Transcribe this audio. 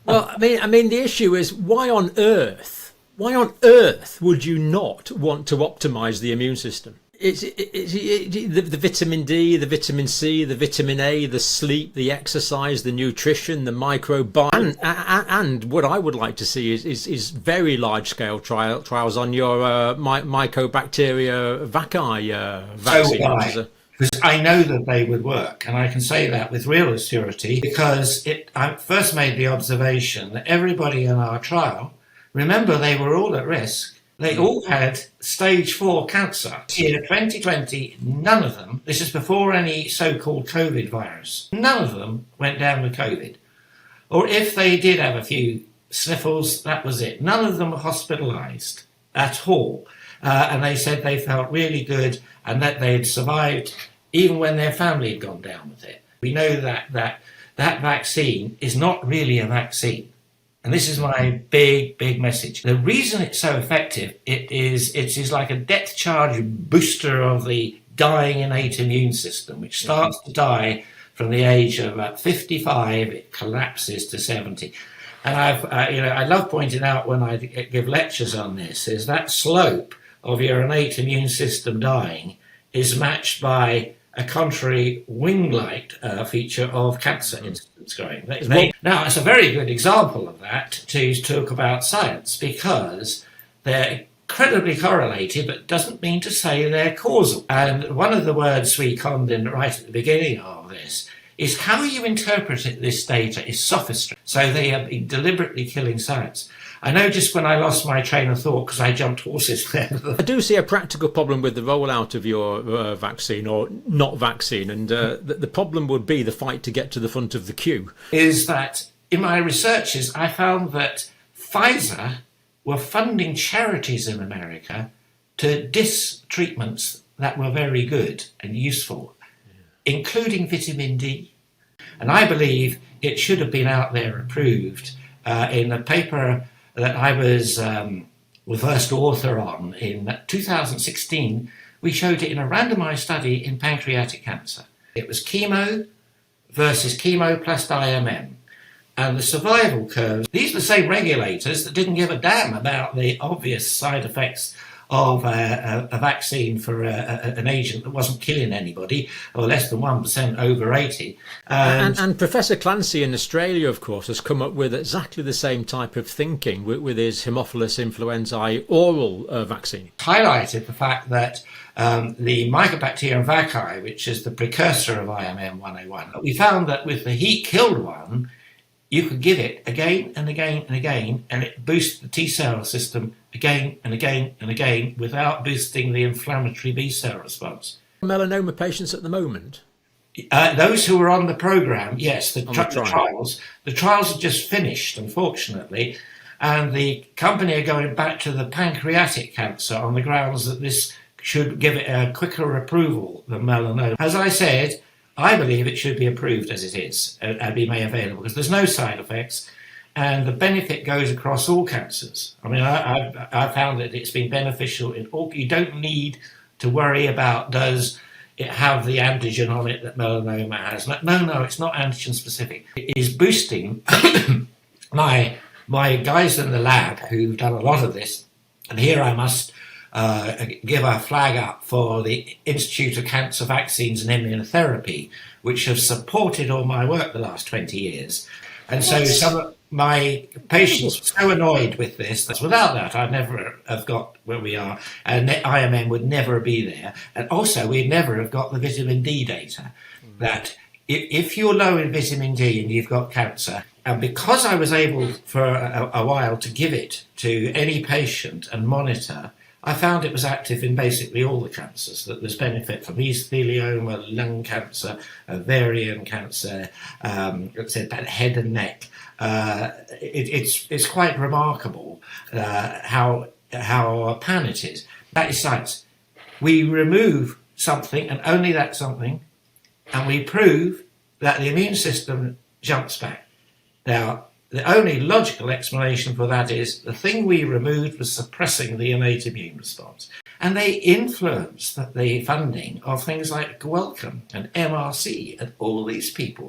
Well, I mean, the issue is why on earth would you not want to optimize the immune system? The vitamin D, the vitamin C, the vitamin A, the sleep, the exercise, the nutrition, the microbiome, and what I would like to see is very large scale trials on your Mycobacteria vacci vaccine. So because I know that they would work, and I can say that with real assurity because I first made the observation that everybody in our trial, remember, they were all at risk. They all had stage 4 cancer. In 2020, none of them, this is before any so-called COVID virus, none of them went down with COVID. Or if they did have a few sniffles, that was it. None of them were hospitalised at all. And they said they felt really good and that they had survived even when their family had gone down with it. We know that vaccine is not really a vaccine. And this is my big message. The reason it's so effective, it is like a depth charge booster of the dying innate immune system, which starts to die from the age of about 55, it collapses to 70. And I love pointing out when I give lectures on this, is that slope of your innate immune system dying is matched by a contrary wing-like feature of cancer incidence growing. Now, it's a very good example of that to talk about science because they're incredibly correlated, but doesn't mean to say they're causal. And one of the words we conned in right at the beginning of this is how you interpret this data is sophistry. So they have been deliberately killing science. I know just when I lost my train of thought because I jumped horses there. I do see a practical problem with the rollout of your vaccine or not vaccine, and the problem would be the fight to get to the front of the queue. Is that in my researches I found that Pfizer were funding charities in America to diss treatments that were very good and useful, including vitamin D. And I believe it should have been out there approved in a paper that I was the first author on in 2016. We showed it in a randomized study in pancreatic cancer. It was chemo versus chemo plus IMM. And the survival curves, these are the same regulators that didn't give a damn about the obvious side effects of a vaccine for an agent that wasn't killing anybody, or less than 1% over 80. And Professor Clancy in Australia, of course, has come up with exactly the same type of thinking with his Haemophilus influenzae oral vaccine. Highlighted the fact that the Mycobacterium vacci, which is the precursor of IMM 101, we found that with the heat-killed one, you could give it again and again and again, and it boosts the T-cell system again and again and again without boosting the inflammatory B-cell response. Melanoma patients at the moment? Those who were on the programme, yes, the trials. The trials are just finished, unfortunately, and the company are going back to the pancreatic cancer on the grounds that this should give it a quicker approval than melanoma. As I said, I believe it should be approved as it is and be made available because there's no side effects and the benefit goes across all cancers. I mean, I found that it's been beneficial in all. You don't need to worry about does it have the antigen on it that melanoma has. No, it's not antigen specific. It is boosting my guys in the lab who've done a lot of this. And here I must give a flag up for the Institute of Cancer Vaccines and Immunotherapy, which have supported all my work the last 20 years. And so some of my patients were so annoyed with this that without that I'd never have got where we are, and IMM would never be there. And also we'd never have got the vitamin D data, that if you're low in vitamin D and you've got cancer, and because I was able for a while to give it to any patient and monitor, I found it was active in basically all the cancers, that there's benefit from mesothelioma, lung cancer, ovarian cancer, let's say head and neck. It's quite remarkable how pan it is. That is science. We remove something and only that something, and we prove that the immune system jumps back. Now, the only logical explanation for that is the thing we removed was suppressing the innate immune response. And they influence the funding of things like Wellcome and MRC and all these people.